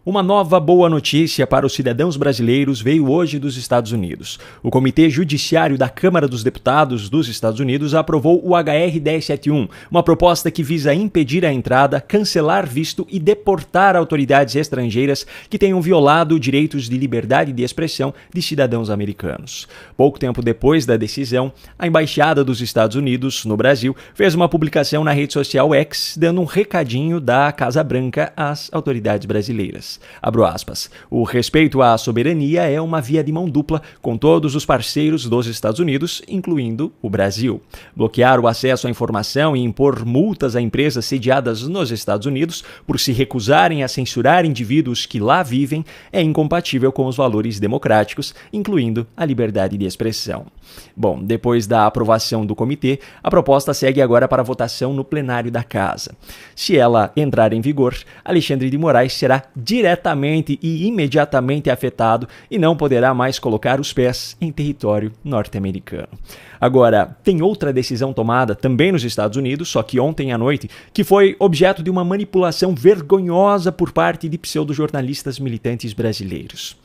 Uma nova boa notícia para os cidadãos brasileiros veio hoje dos Estados Unidos. O Comitê Judiciário da Câmara dos Deputados dos Estados Unidos aprovou o HR 1071, uma proposta que visa impedir a entrada, cancelar visto e deportar autoridades estrangeiras que tenham violado direitos de liberdade de expressão de cidadãos americanos. Pouco tempo depois da decisão, a Embaixada dos Estados Unidos no Brasil fez uma publicação na rede social X dando um recadinho da Casa Branca às autoridades brasileiras. Abro aspas. O respeito à soberania é uma via de mão dupla com todos os parceiros dos Estados Unidos, incluindo o Brasil. Bloquear o acesso à informação e impor multas a empresas sediadas nos Estados Unidos por se recusarem a censurar indivíduos que lá vivem é incompatível com os valores democráticos, incluindo a liberdade de expressão. Bom, depois da aprovação do comitê, a proposta segue agora para votação no plenário da Casa. Se ela entrar em vigor, Alexandre de Moraes será diretamente e imediatamente afetado e não poderá mais colocar os pés em território norte-americano. Agora, tem outra decisão tomada também nos Estados Unidos, só que ontem à noite, que foi objeto de uma manipulação vergonhosa por parte de pseudojornalistas militantes brasileiros.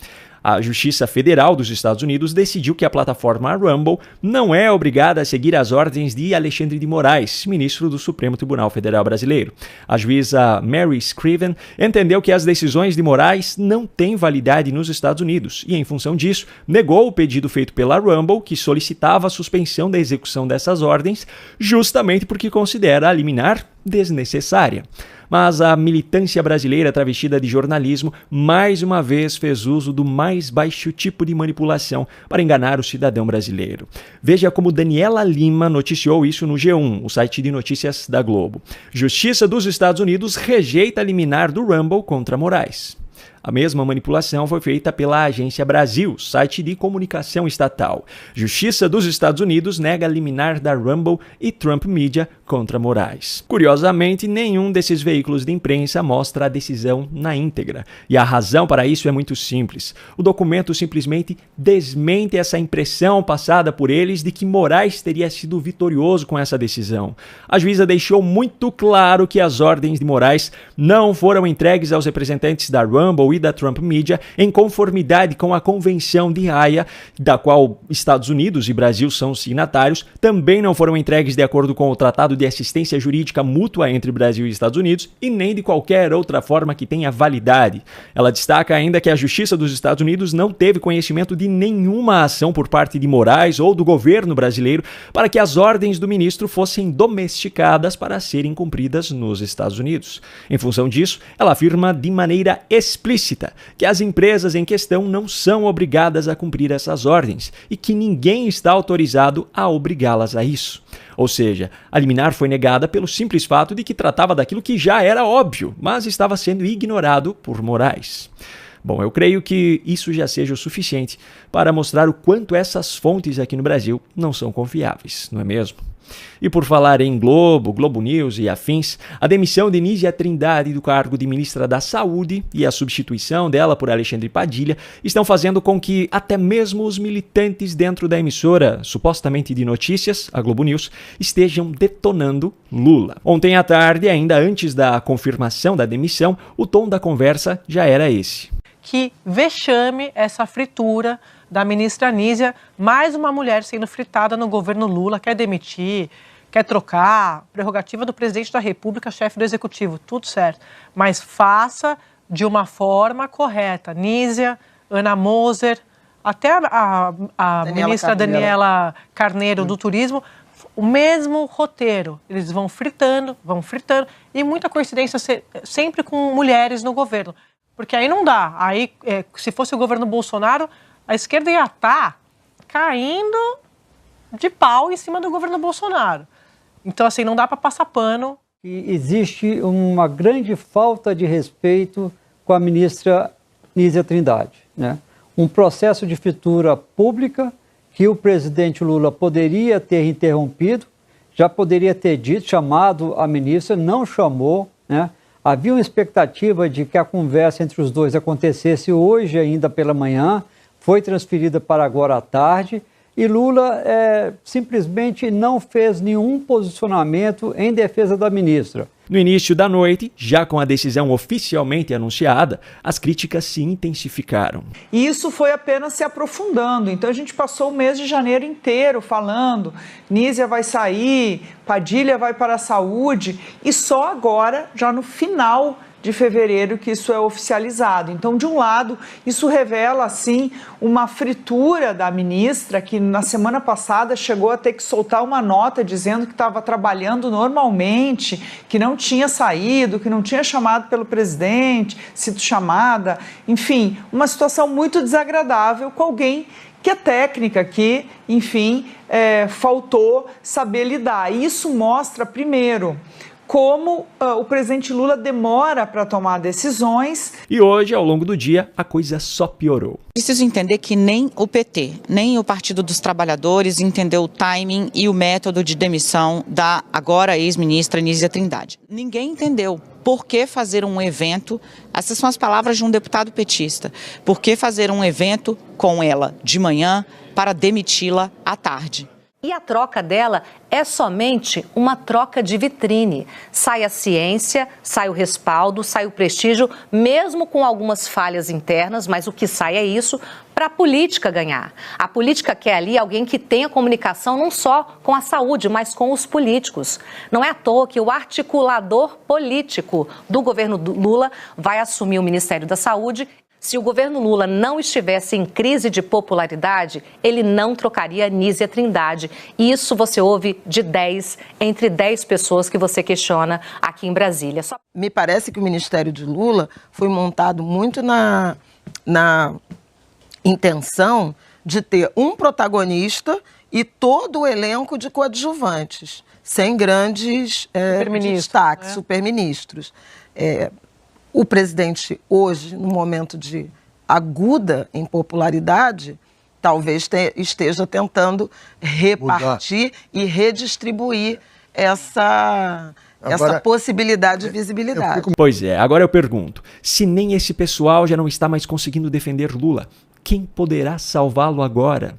A Justiça Federal dos Estados Unidos decidiu que a plataforma Rumble não é obrigada a seguir as ordens de Alexandre de Moraes, ministro do Supremo Tribunal Federal Brasileiro. A juíza Mary Scriven entendeu que as decisões de Moraes não têm validade nos Estados Unidos e, em função disso, negou o pedido feito pela Rumble, que solicitava a suspensão da execução dessas ordens, justamente porque considera a liminar desnecessária. Mas a militância brasileira travestida de jornalismo mais uma vez fez uso do mais baixo tipo de manipulação para enganar o cidadão brasileiro. Veja como Daniela Lima noticiou isso no G1, o site de notícias da Globo. Justiça dos Estados Unidos rejeita a liminar do Rumble contra Moraes. A mesma manipulação foi feita pela Agência Brasil, site de comunicação estatal. Justiça dos Estados Unidos nega a liminar da Rumble e Trump Media contra Moraes. Curiosamente, nenhum desses veículos de imprensa mostra a decisão na íntegra. E a razão para isso é muito simples. O documento simplesmente desmente essa impressão passada por eles de que Moraes teria sido vitorioso com essa decisão. A juíza deixou muito claro que as ordens de Moraes não foram entregues aos representantes da Rumble e da Trump Media em conformidade com a Convenção de Haia, da qual Estados Unidos e Brasil são signatários, também não foram entregues de acordo com o Tratado de Assistência Jurídica Mútua entre Brasil e Estados Unidos e nem de qualquer outra forma que tenha validade. Ela destaca ainda que a Justiça dos Estados Unidos não teve conhecimento de nenhuma ação por parte de Moraes ou do governo brasileiro para que as ordens do ministro fossem domesticadas para serem cumpridas nos Estados Unidos. Em função disso, ela afirma de maneira explícita que as empresas em questão não são obrigadas a cumprir essas ordens e que ninguém está autorizado a obrigá-las a isso. Ou seja, a liminar foi negada pelo simples fato de que tratava daquilo que já era óbvio, mas estava sendo ignorado por Moraes. Bom, eu creio que isso já seja o suficiente para mostrar o quanto essas fontes aqui no Brasil não são confiáveis, não é mesmo? E por falar em Globo News e afins, a demissão de Nízia Trindade do cargo de ministra da Saúde e a substituição dela por Alexandre Padilha estão fazendo com que até mesmo os militantes dentro da emissora, supostamente de notícias, a Globo News, estejam detonando Lula. Ontem à tarde, ainda antes da confirmação da demissão, o tom da conversa já era esse. Que vexame essa fritura da ministra Nízia, mais uma mulher sendo fritada no governo Lula, quer demitir, quer trocar, prerrogativa do presidente da República, chefe do executivo, tudo certo, mas faça de uma forma correta. Nízia, Ana Moser, até a ministra Daniela Carneiro do Turismo, o mesmo roteiro, eles vão fritando, e muita coincidência sempre com mulheres no governo. Porque aí não dá. Aí, se fosse o governo Bolsonaro, a esquerda ia estar caindo de pau em cima do governo Bolsonaro. Então, assim, não dá para passar pano. E existe uma grande falta de respeito com a ministra Nízia Trindade, né? Um processo de fritura pública que o presidente Lula poderia ter interrompido, já poderia ter dito, chamado a ministra, não chamou, né? Havia uma expectativa de que a conversa entre os dois acontecesse hoje ainda pela manhã, foi transferida para agora à tarde, e Lula simplesmente não fez nenhum posicionamento em defesa da ministra. No início da noite, já com a decisão oficialmente anunciada, as críticas se intensificaram. E isso foi apenas se aprofundando. Então a gente passou o mês de janeiro inteiro falando, Nízia vai sair, Padilha vai para a saúde, e só agora, já no final de fevereiro, que isso é oficializado. Então, de um lado, isso revela, assim, uma fritura da ministra, que na semana passada chegou a ter que soltar uma nota dizendo que estava trabalhando normalmente, que não tinha saído, que não tinha chamado pelo presidente, sido chamada, enfim, uma situação muito desagradável com alguém que é técnica, que, enfim, faltou saber lidar. E isso mostra, primeiro, como o presidente Lula demora para tomar decisões. E hoje, ao longo do dia, a coisa só piorou. Preciso entender que nem o PT, nem o Partido dos Trabalhadores entendeu o timing e o método de demissão da agora ex-ministra Nízia Trindade. Ninguém entendeu. Por que fazer um evento, essas são as palavras de um deputado petista, por que fazer um evento com ela de manhã para demiti-la à tarde? E a troca dela é somente uma troca de vitrine. Sai a ciência, sai o respaldo, sai o prestígio, mesmo com algumas falhas internas, mas o que sai é isso, para a política ganhar. A política quer ali alguém que tenha comunicação não só com a saúde, mas com os políticos. Não é à toa que o articulador político do governo Lula vai assumir o Ministério da Saúde. Se o governo Lula não estivesse em crise de popularidade, ele não trocaria Nízia Trindade. E isso você ouve de entre 10 pessoas que você questiona aqui em Brasília. Me parece que o Ministério de Lula foi montado muito na intenção de ter um protagonista e todo o elenco de coadjuvantes, sem grandes destaques, superministros. O presidente hoje, no momento de aguda impopularidade, talvez esteja tentando repartir e redistribuir essa possibilidade de visibilidade. Pois é, agora eu pergunto, se nem esse pessoal já não está mais conseguindo defender Lula, quem poderá salvá-lo agora?